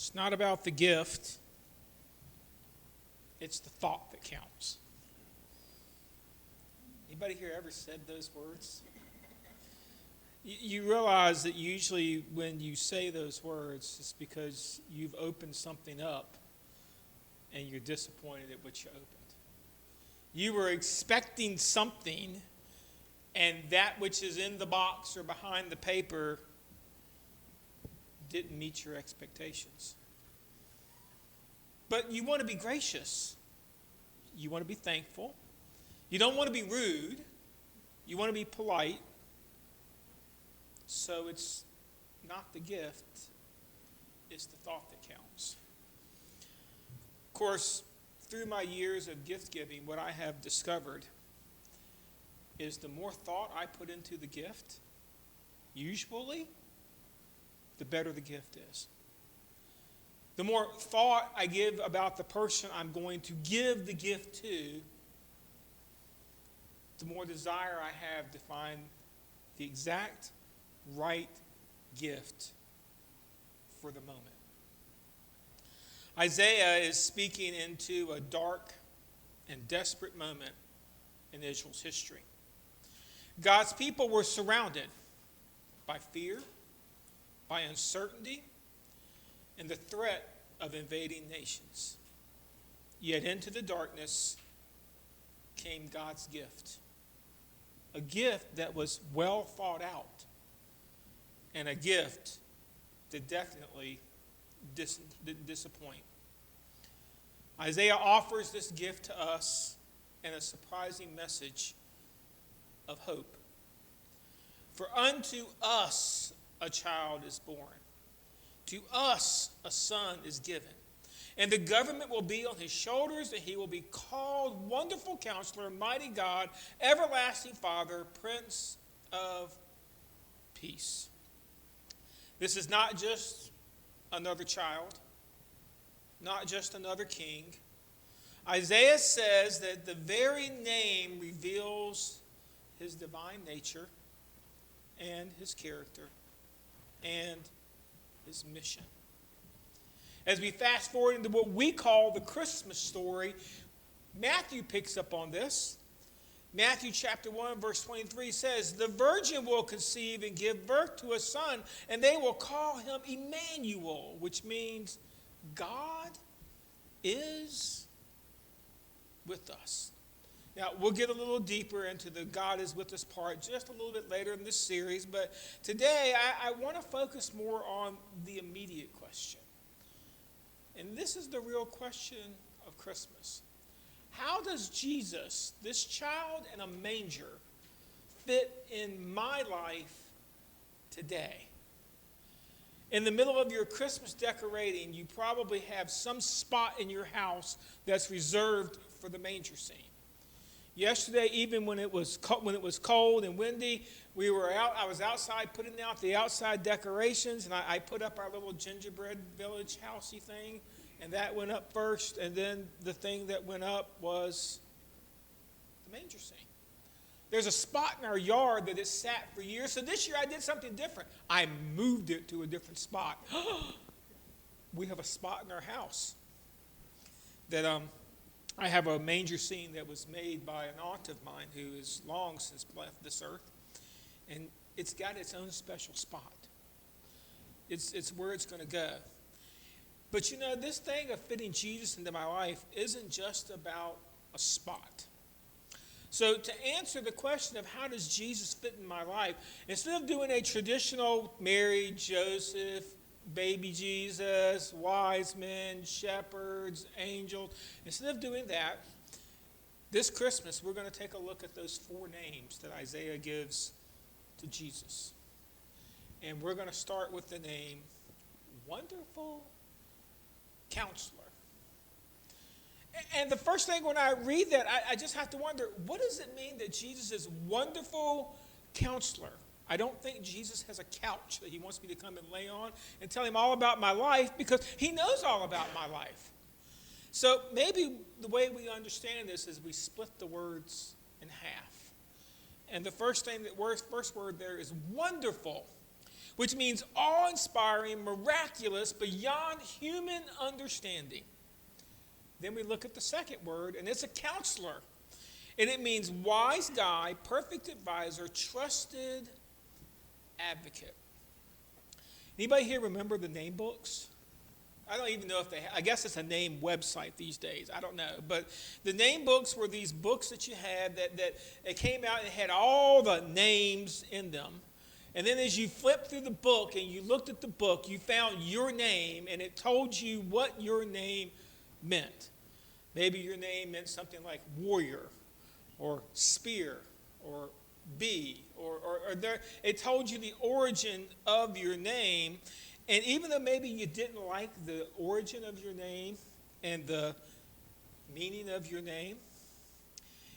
It's not about the gift. It's the thought that counts. Anybody here ever said those words? You realize that usually when you say those words, it's because you've opened something up and you're disappointed at what you opened. You were expecting something, and that which is in the box or behind the paper didn't meet your expectations. But you want to be gracious. You want to be thankful. You don't want to be rude. You want to be polite. So it's not the gift, it's the thought that counts. Of course, through my years of gift giving, what I have discovered is the more thought I put into the gift, usually, the better the gift is. The more thought I give about the person I'm going to give the gift to, the more desire I have to find the exact right gift for the moment. Isaiah is speaking into a dark and desperate moment in Israel's history. God's people were surrounded by fear, by uncertainty, and the threat of invading nations. Yet into the darkness came God's gift. A gift that was well thought out. And a gift that definitely didn't disappoint. Isaiah offers this gift to us in a surprising message of hope. For unto us a child is born. To us a son is given. And the government will be on his shoulders, and he will be called Wonderful Counselor, Mighty God, Everlasting Father, Prince of Peace. This is not just another child, not just another king. Isaiah says that the very name reveals his divine nature and his character and his mission. As we fast forward into what we call the Christmas story, Matthew picks up on this. Matthew chapter 1 verse 23 says, "The virgin will conceive and give birth to a son, and they will call him Emmanuel," which means God is with us. Now, we'll get a little deeper into the God is with us part just a little bit later in this series, but today I want to focus more on the immediate question. And this is the real question of Christmas. How does Jesus, this child in a manger, fit in my life today? In the middle of your Christmas decorating, you probably have some spot in your house that's reserved for the manger scene. Yesterday, even when it was cold and windy, I was outside putting out the outside decorations, and I put up our little gingerbread village housey thing. And that went up first, and then the thing that went up was the manger scene. There's a spot in our yard that has sat for years. So this year I did something different. I moved it to a different spot. We have a spot in our house that I have a manger scene that was made by an aunt of mine who has long since left this earth. And it's got its own special spot. It's where it's going to go. But you know, this thing of fitting Jesus into my life isn't just about a spot. So to answer the question of how does Jesus fit in my life, instead of doing a traditional Mary, Joseph, baby Jesus, wise men, shepherds, angels, instead of doing that, this Christmas we're going to take a look at those 4 names that Isaiah gives to Jesus. And we're going to start with the name Wonderful Counselor. And the first thing when I read that, I just have to wonder, what does it mean that Jesus is Wonderful Counselor? I don't think Jesus has a couch that he wants me to come and lay on and tell him all about my life, because he knows all about my life. So maybe the way we understand this is we split the words in half. And the first word there is wonderful. which means awe-inspiring, miraculous, beyond human understanding. Then we look at the second word, and it's a counselor. And it means wise guy, perfect advisor, trusted advocate. Anybody here remember the name books? I don't even know if they I guess it's a name website these days. I don't know. But the name books were these books that you had that it came out and had all the names in them. And then as you flipped through the book and you looked at the book, you found your name, and it told you what your name meant. Maybe your name meant something like warrior or spear or bee, it told you the origin of your name. And even though maybe you didn't like the origin of your name and the meaning of your name,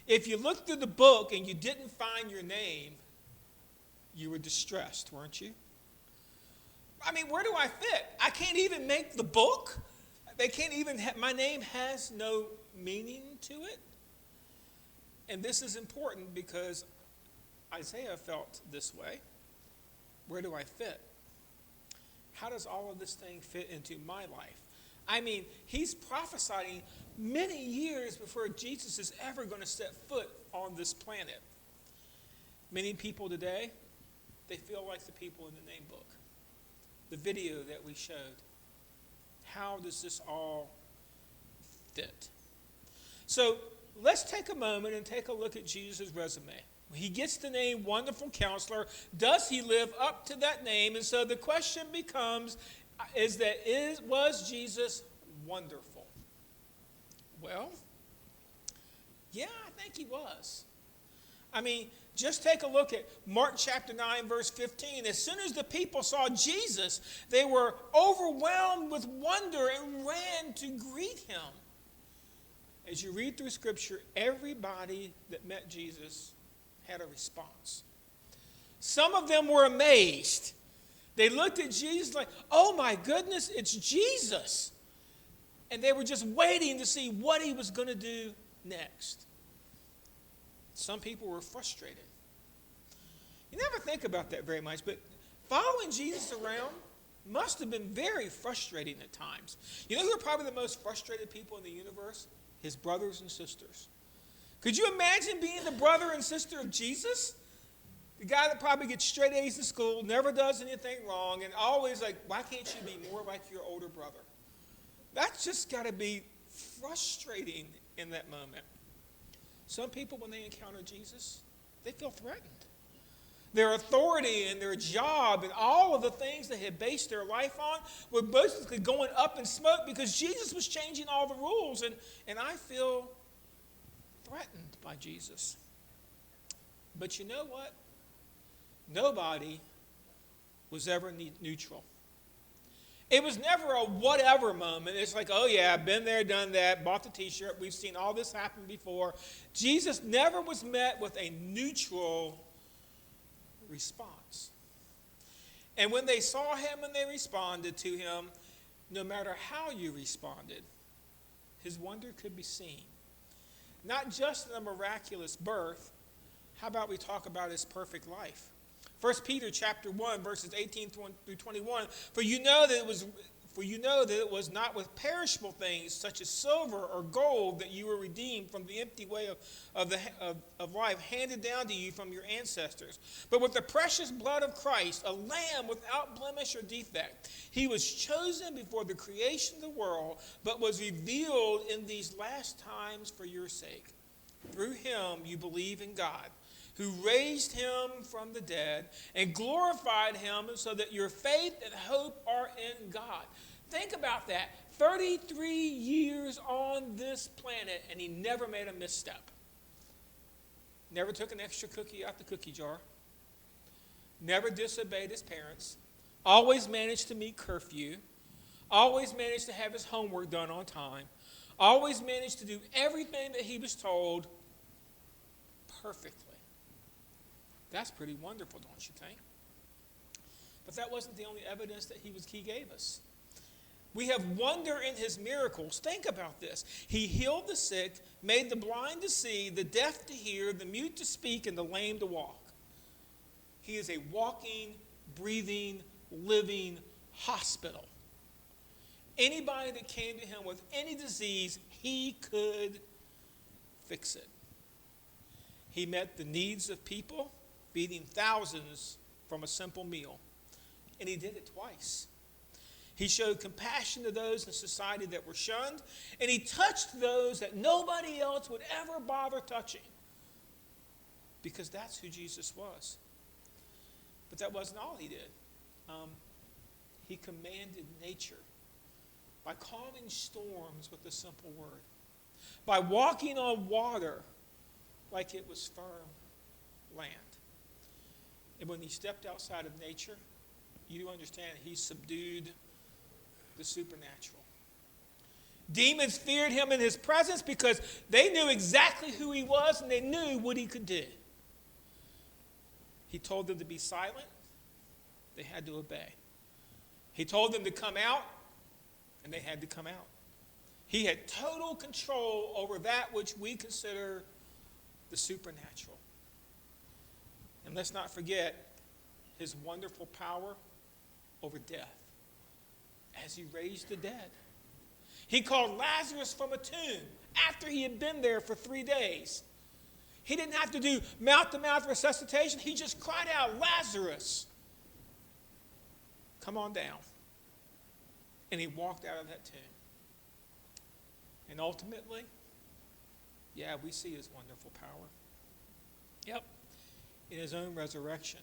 if you looked through the book and you didn't find your name, you were distressed, weren't you? I mean, where do I fit? I can't even make the book. They can't even my name has no meaning to it. And this is important because Isaiah felt this way. Where do I fit? How does all of this thing fit into my life? I mean, he's prophesying many years before Jesus is ever going to set foot on this planet. Many people today, they feel like the people in the name book. The video that we showed. How does this all fit? So let's take a moment and take a look at Jesus' resume. He gets the name Wonderful Counselor. Does he live up to that name? And so the question becomes, was Jesus wonderful? Well, yeah, I think he was. I mean, just take a look at Mark chapter 9, verse 15. As soon as the people saw Jesus, they were overwhelmed with wonder and ran to greet him. As you read through Scripture, everybody that met Jesus had a response. Some of them were amazed. They looked at Jesus like, oh my goodness, it's Jesus. And they were just waiting to see what he was going to do next. Some people were frustrated. You never think about that very much, but following Jesus around must have been very frustrating at times. You know who are probably the most frustrated people in the universe? His brothers and sisters. Could you imagine being the brother and sister of Jesus? The guy that probably gets straight A's in school, never does anything wrong, and always like, why can't you be more like your older brother? That's just got to be frustrating in that moment. Some people, when they encounter Jesus, they feel threatened. Their authority and their job and all of the things they had based their life on were basically going up in smoke because Jesus was changing all the rules, and I feel threatened by Jesus. But you know what? Nobody was ever neutral. It was never a whatever moment. It's like, oh yeah, I've been there, done that, bought the t-shirt, we've seen all this happen before. Jesus never was met with a neutral response. And when they saw him and they responded to him, no matter how you responded, his wonder could be seen. Not just in a miraculous birth. How about we talk about his perfect life? 1 Peter chapter 1, verses 18 through 21. For you know that it was not with perishable things such as silver or gold that you were redeemed from the empty way of life handed down to you from your ancestors, but with the precious blood of Christ, a lamb without blemish or defect. He was chosen before the creation of the world, but was revealed in these last times for your sake. Through him you believe in God, who raised him from the dead and glorified him so that your faith and hope are in God. Think about that. 33 years on this planet, and he never made a misstep. Never took an extra cookie out the cookie jar. Never disobeyed his parents. Always managed to meet curfew. Always managed to have his homework done on time. Always managed to do everything that he was told perfectly. That's pretty wonderful, don't you think? But that wasn't the only evidence that he gave us. We have wonder in his miracles. Think about this. He healed the sick, made the blind to see, the deaf to hear, the mute to speak, and the lame to walk. He is a walking, breathing, living hospital. Anybody that came to him with any disease, he could fix it. He met the needs of people, feeding thousands from a simple meal. And he did it twice. He showed compassion to those in society that were shunned, and he touched those that nobody else would ever bother touching, because that's who Jesus was. But that wasn't all he did. He commanded nature by calming storms with a simple word, by walking on water like it was firm land. And when he stepped outside of nature, you understand he subdued the supernatural. Demons feared him in his presence because they knew exactly who he was and they knew what he could do. He told them to be silent. They had to obey. He told them to come out, and they had to come out. He had total control over that which we consider the supernatural. And let's not forget his wonderful power over death as he raised the dead. He called Lazarus from a tomb after he had been there for 3 days. He didn't have to do mouth-to-mouth resuscitation. He just cried out, Lazarus, come on down. And he walked out of that tomb. And ultimately, we see his wonderful power. Yep, in his own resurrection.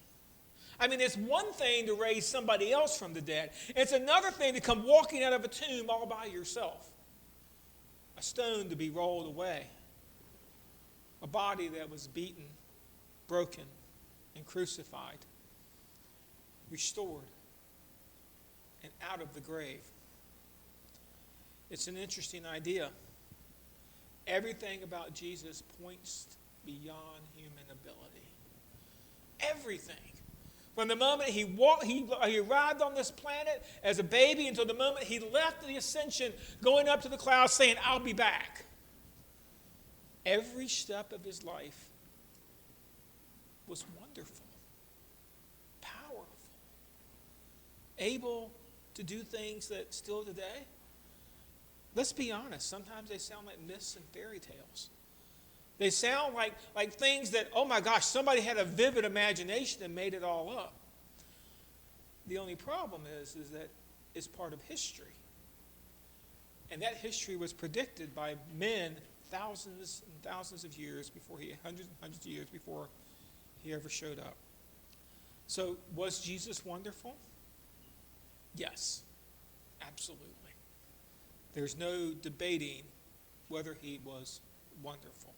I mean, it's one thing to raise somebody else from the dead. It's another thing to come walking out of a tomb all by yourself. A stone to be rolled away. A body that was beaten, broken, and crucified. Restored. And out of the grave. It's an interesting idea. Everything about Jesus points beyond human ability. Everything. From the moment he arrived on this planet as a baby until the moment he left the ascension, going up to the clouds saying, I'll be back. Every step of his life was wonderful, powerful, able to do things that still today, let's be honest, sometimes they sound like myths and fairy tales. They sound like things that, oh my gosh, somebody had a vivid imagination and made it all up. The only problem is that it's part of history. And that history was predicted by men thousands and thousands of years before hundreds and hundreds of years before he ever showed up. So was Jesus wonderful? Yes, absolutely. There's no debating whether he was wonderful.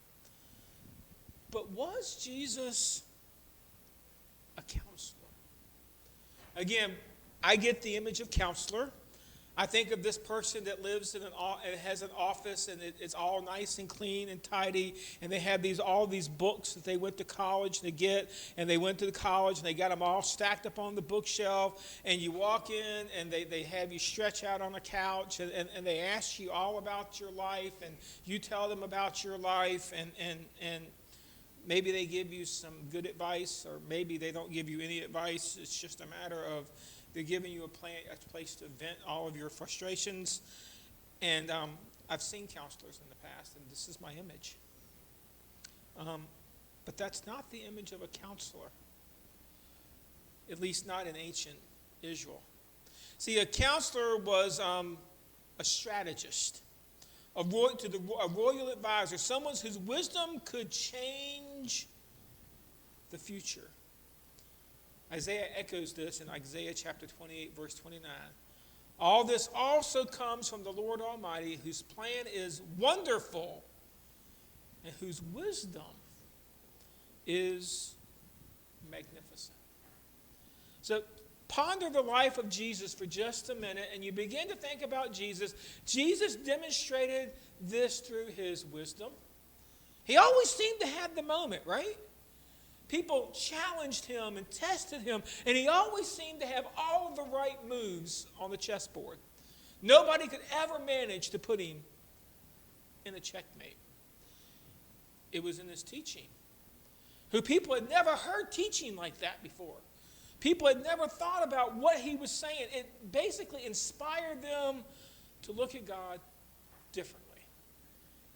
But was Jesus a counselor? Again, I get the image of counselor. I think of this person that lives in and has an office, and it's all nice and clean and tidy, and they have all these books that they went to college to get, and they went to the college and they got them all stacked up on the bookshelf, and you walk in and they have you stretch out on a couch, and they ask you all about your life, and you tell them about your life, and maybe they give you some good advice, or maybe they don't give you any advice. It's just a matter of they're giving you a place to vent all of your frustrations. And I've seen counselors in the past, and this is my image. But that's not the image of a counselor, at least not in ancient Israel. See, a counselor was a strategist, a royal advisor, someone whose wisdom could change the future. Isaiah echoes this in Isaiah chapter 28, verse 29. All this also comes from the Lord Almighty, whose plan is wonderful and whose wisdom is magnificent. So ponder the life of Jesus for just a minute, and you begin to think about Jesus. Jesus demonstrated this through his wisdom. He always seemed to have the moment, right? People challenged him and tested him, and he always seemed to have all of the right moves on the chessboard. Nobody could ever manage to put him in a checkmate. It was in his teaching, who people had never heard teaching like that before. People had never thought about what he was saying. It basically inspired them to look at God differently.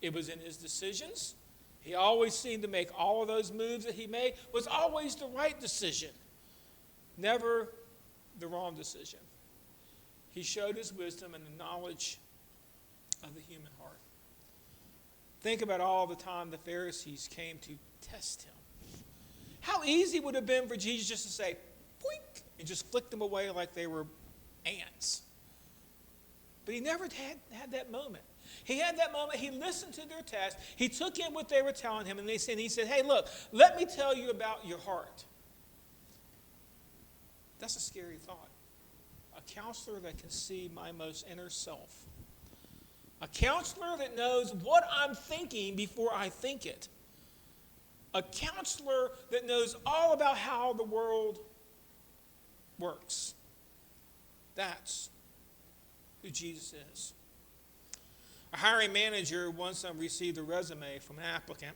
It was in his decisions. He always seemed to make all of those moves that he made was always the right decision, never the wrong decision. He showed his wisdom and the knowledge of the human heart. Think about all the time the Pharisees came to test him. How easy would it have been for Jesus just to say, boink, and just flick them away like they were ants. But he never had that moment. He had that moment. He listened to their test. He took in what they were telling him, and he said, hey, look, let me tell you about your heart. That's a scary thought. A counselor that can see my most inner self. A counselor that knows what I'm thinking before I think it. A counselor that knows all about how the world works. That's who Jesus is. A hiring manager once received a resume from an applicant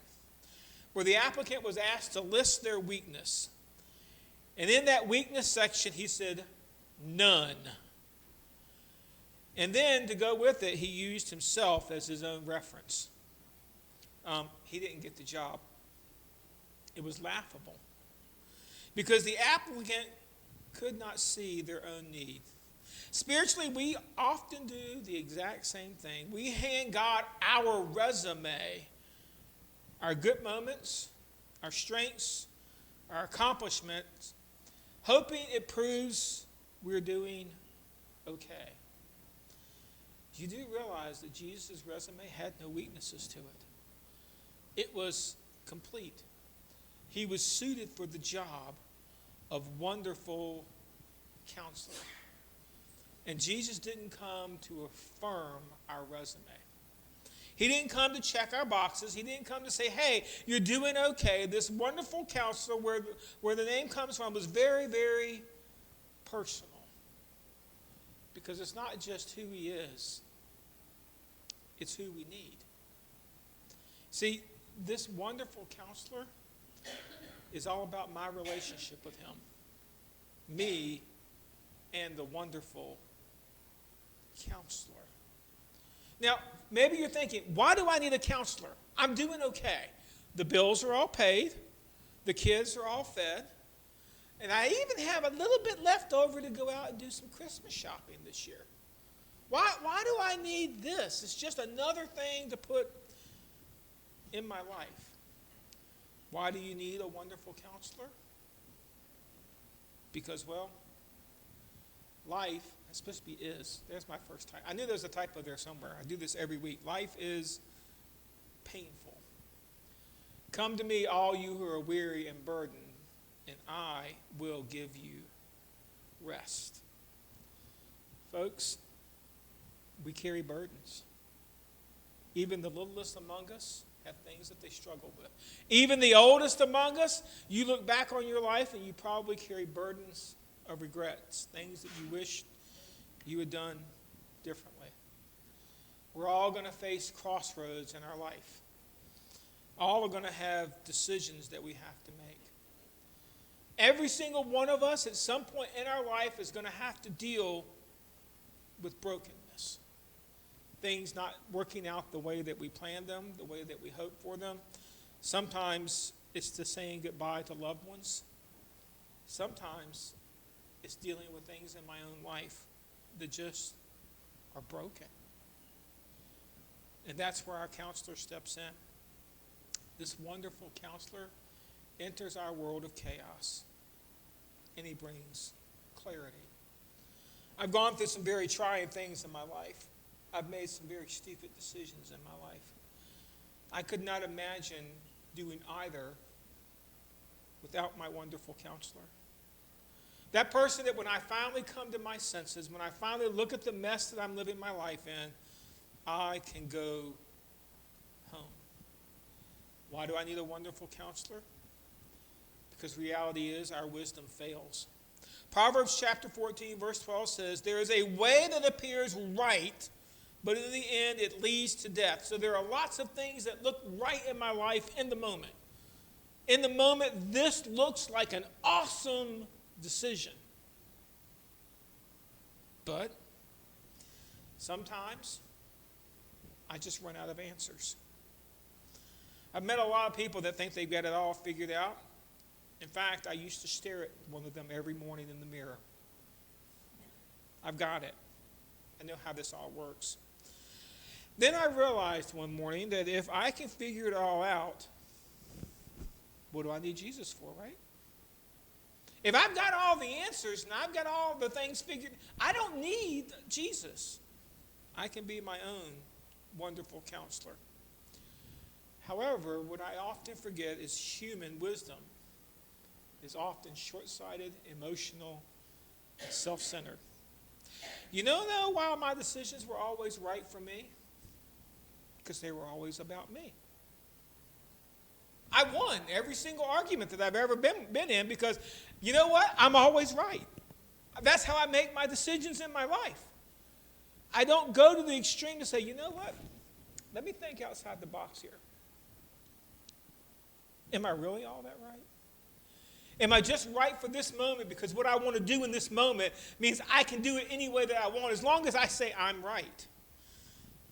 where the applicant was asked to list their weakness. And in that weakness section, he said, none. And then to go with it, he used himself as his own reference. He didn't get the job. It was laughable. Because the applicant could not see their own need. Spiritually, we often do the exact same thing. We hand God our resume, our good moments, our strengths, our accomplishments, hoping it proves we're doing okay. You do realize that Jesus' resume had no weaknesses to it. It was complete. He was suited for the job of wonderful counselor. And Jesus didn't come to affirm our resume. He didn't come to check our boxes. He didn't come to say, hey, you're doing okay. This wonderful counselor, where the name comes from, was very, very personal. Because it's not just who he is. It's who we need. See, this wonderful counselor is all about my relationship with him. Me and the wonderful counselor. Now, maybe you're thinking, why do I need a counselor? I'm doing okay. The bills are all paid. The kids are all fed. And I even have a little bit left over to go out and do some Christmas shopping this year. Why do I need this? It's just another thing to put in my life. Why do you need a wonderful counselor? Because, well, life, it's supposed to be is. There's my first typo. I knew there was a typo there somewhere. I do this every week. Life is painful. Come to me, all you who are weary and burdened, and I will give you rest. Folks, we carry burdens. Even the littlest among us have things that they struggle with. Even the oldest among us, you look back on your life and you probably carry burdens of regrets, things that you wish you had done differently. We're all going to face crossroads in our life. All are going to have decisions that we have to make. Every single one of us at some point in our life is going to have to deal with brokenness. Things not working out the way that we planned them, the way that we hoped for them. Sometimes it's the saying goodbye to loved ones. Sometimes it's dealing with things in my own life that just are broken. And that's where our counselor steps in. This wonderful counselor enters our world of chaos, and he brings clarity. I've gone through some very trying things in my life. I've made some very stupid decisions in my life. I could not imagine doing either without my wonderful counselor. That person that when I finally come to my senses, when I finally look at the mess that I'm living my life in, I can go home. Why do I need a wonderful counselor? Because reality is our wisdom fails. Proverbs chapter 14, verse 12 says, there is a way that appears right, but in the end it leads to death. So there are lots of things that look right in my life in the moment. In the moment, this looks like an awesome decision. But sometimes I just run out of answers. I've met a lot of people that think they've got it all figured out. In fact, I used to stare at one of them every morning in the mirror. I've got it. I know how this all works. Then I realized one morning that if I can figure it all out, what do I need Jesus for, right? If I've got all the answers and I've got all the things figured, I don't need Jesus. I can be my own wonderful counselor. However, what I often forget is human wisdom is often short-sighted, emotional, and self-centered. You know, though, why my decisions were always right for me? Because they were always about me. I won every single argument that I've ever been in because, you know what? I'm always right. That's how I make my decisions in my life. I don't go to the extreme to say, you know what? Let me think outside the box here. Am I really all that right? Am I just right for this moment because what I want to do in this moment means I can do it any way that I want as long as I say I'm right?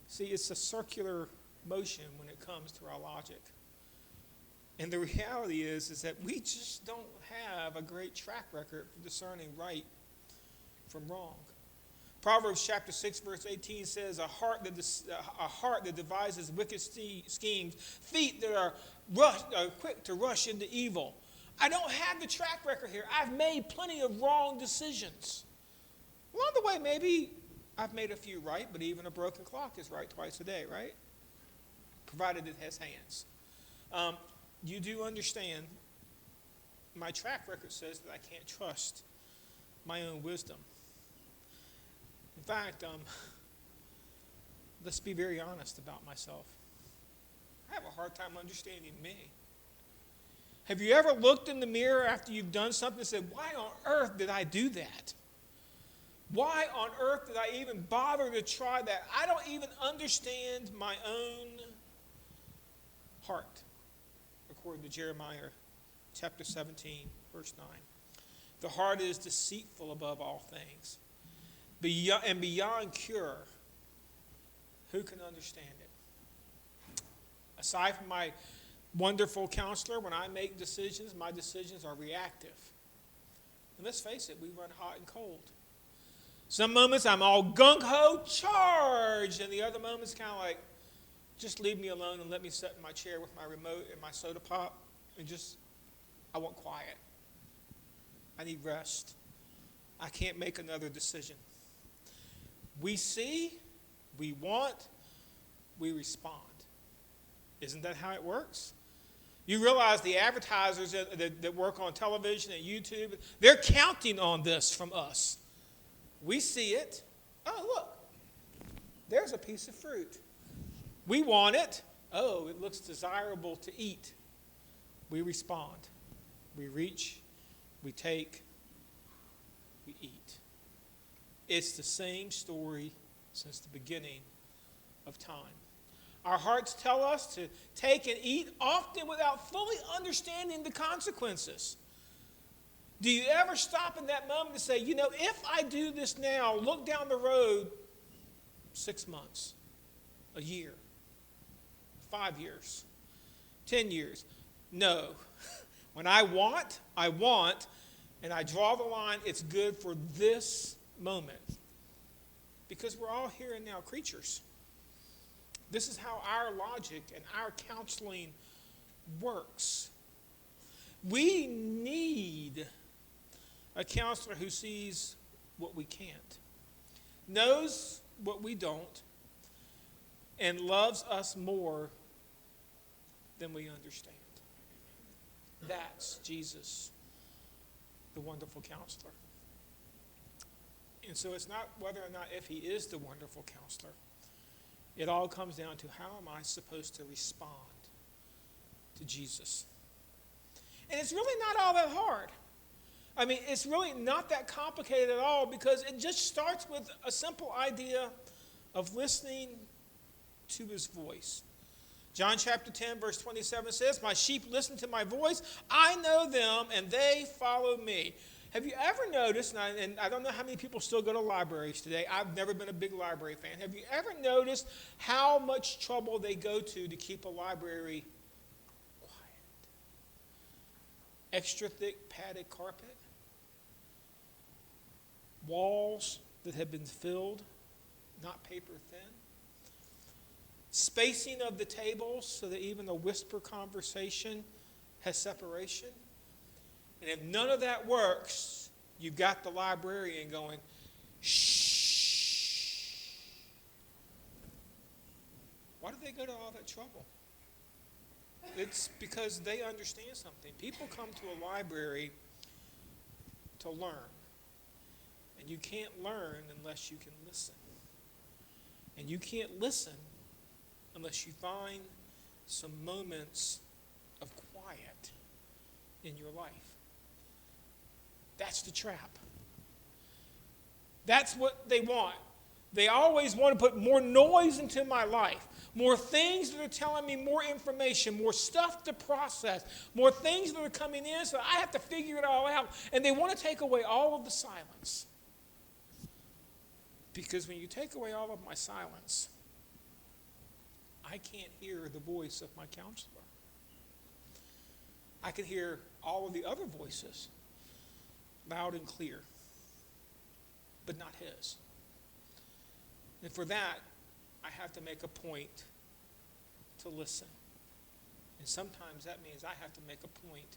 See, it's a circular motion when it comes to our logic. And the reality is that we just don't have a great track record for discerning right from wrong. Proverbs chapter 6, verse 18 says, a heart that devises wicked schemes, feet that are quick to rush into evil. I don't have the track record here. I've made plenty of wrong decisions. Along the way, maybe I've made a few right, but even a broken clock is right twice a day, right? Provided it has hands. You do understand my track record says that I can't trust my own wisdom. In fact, let's be very honest about myself. I have a hard time understanding me. Have you ever looked in the mirror after you've done something and said, why on earth did I do that? Why on earth did I even bother to try that? I don't even understand my own heart, according to Jeremiah chapter 17, verse 9. The heart is deceitful above all things, and beyond cure. Who can understand it? Aside from my wonderful counselor, when I make decisions, my decisions are reactive. And let's face it, we run hot and cold. Some moments I'm all gung-ho, charged, and the other moments kind of like, just leave me alone and let me sit in my chair with my remote and my soda pop and I want quiet. I need rest. I can't make another decision. We see, we want, we respond. Isn't that how it works? You realize the advertisers that work on television and YouTube, they're counting on this from us. We see it. Oh, look, there's a piece of fruit. We want it. Oh, it looks desirable to eat. We respond. We reach, we take, we eat. It's the same story since the beginning of time. Our hearts tell us to take and eat, often without fully understanding the consequences. Do you ever stop in that moment to say, you know, if I do this now, look down the road 6 months, a year, 5 years, 10 years? No. When I want, and I draw the line, it's good for this moment. Because we're all here and now creatures. This is how our logic and our counseling works. We need a counselor who sees what we can't, knows what we don't, and loves us more than we understand. That's Jesus, the wonderful counselor. And so it's not whether or not if he is the wonderful counselor. It all comes down to how am I supposed to respond to Jesus? And it's really not all that hard. I mean, it's really not that complicated at all because it just starts with a simple idea of listening to his voice. John chapter 10, verse 27 says, my sheep listen to my voice. I know them and they follow me. Have you ever noticed, and I don't know how many people still go to libraries today. I've never been a big library fan. Have you ever noticed how much trouble they go to keep a library quiet? Extra thick padded carpet, walls that have been filled, not paper thin, spacing of the tables so that even a whisper conversation has separation. And if none of that works, you've got the librarian going, shh. Why do they go to all that trouble? It's because they understand something. People come to a library to learn. And you can't learn unless you can listen. And you can't listen unless you find some moments of quiet in your life. That's the trap. That's what they want. They always want to put more noise into my life, more things that are telling me more information, more stuff to process, more things that are coming in, so I have to figure it all out. And they want to take away all of the silence. Because when you take away all of my silence, I can't hear the voice of my counselor. I can hear all of the other voices loud and clear, but not his. And for that, I have to make a point to listen. And sometimes that means I have to make a point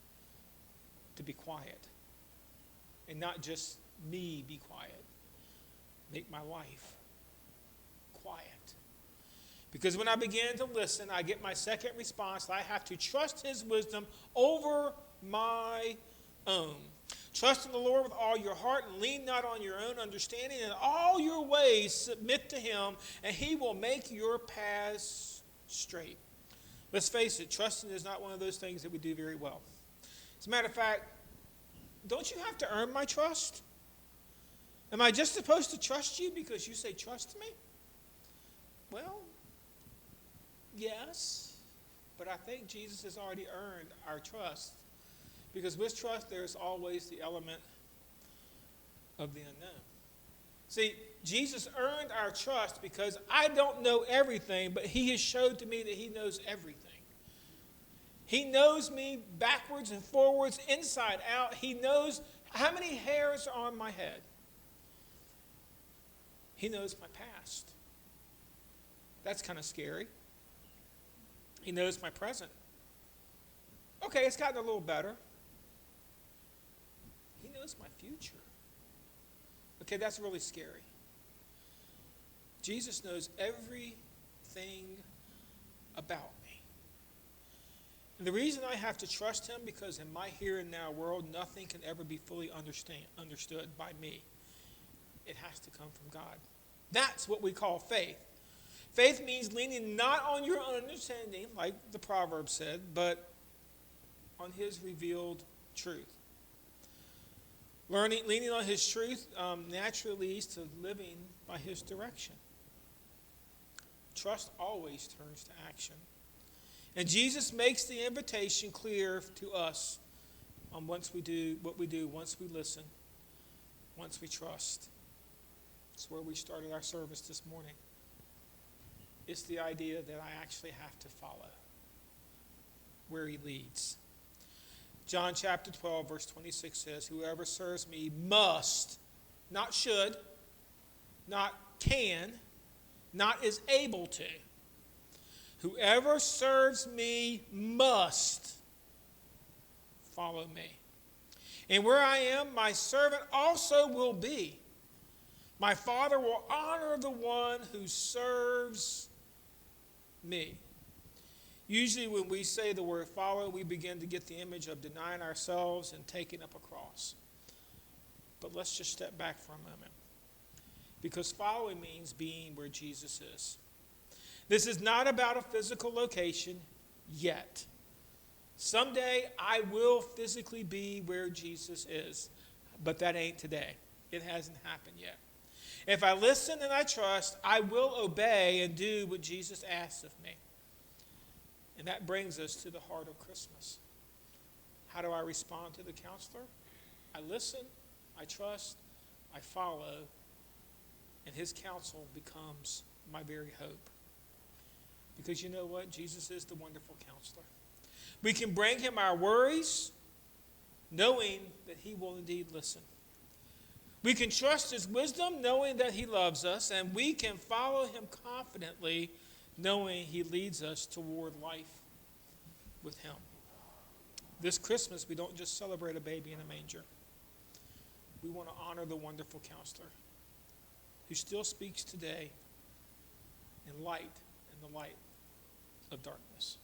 to be quiet. And not just me be quiet. Make my life quiet. Because when I begin to listen, I get my second response. I have to trust his wisdom over my own. Trust in the Lord with all your heart and lean not on your own understanding. In all your ways submit to him, and he will make your paths straight. Let's face it, trusting is not one of those things that we do very well. As a matter of fact, don't you have to earn my trust? Am I just supposed to trust you because you say trust me? Well, yes, but I think Jesus has already earned our trust. Because with trust, there's always the element of the unknown. See, Jesus earned our trust because I don't know everything, but he has showed to me that he knows everything. He knows me backwards and forwards, inside out. He knows how many hairs are on my head. He knows my past. That's kind of scary. He knows my present. Okay, it's gotten a little better. He knows my future. Okay, that's really scary. Jesus knows everything about me. And the reason I have to trust him, because in my here and now world, nothing can ever be fully understood by me. It has to come from God. That's what we call faith. Faith means leaning not on your own understanding, like the proverb said, but on his revealed truth. Leaning on his truth naturally leads to living by his direction. Trust always turns to action. And Jesus makes the invitation clear to us on once we do, once we listen, once we trust. It's where we started our service this morning. It's the idea that I actually have to follow where he leads. John chapter 12, verse 26 says, whoever serves me must, not should, not can, not is able to. Whoever serves me must follow me. And where I am, my servant also will be. My Father will honor the one who serves me. Usually when we say the word follow, we begin to get the image of denying ourselves and taking up a cross. But let's just step back for a moment. Because following means being where Jesus is. This is not about a physical location yet. Someday I will physically be where Jesus is. But that ain't today. It hasn't happened yet. If I listen and I trust, I will obey and do what Jesus asks of me. And that brings us to the heart of Christmas. How do I respond to the counselor? I listen I trust, I follow, and his counsel becomes my very hope. Because you know what? Jesus is the wonderful counselor. We can bring him our worries, knowing that he will indeed listen. We can trust his wisdom, knowing that he loves us, and we can follow him confidently, knowing he leads us toward life with him. This Christmas, we don't just celebrate a baby in a manger. We want to honor the wonderful counselor who still speaks today in the light of darkness.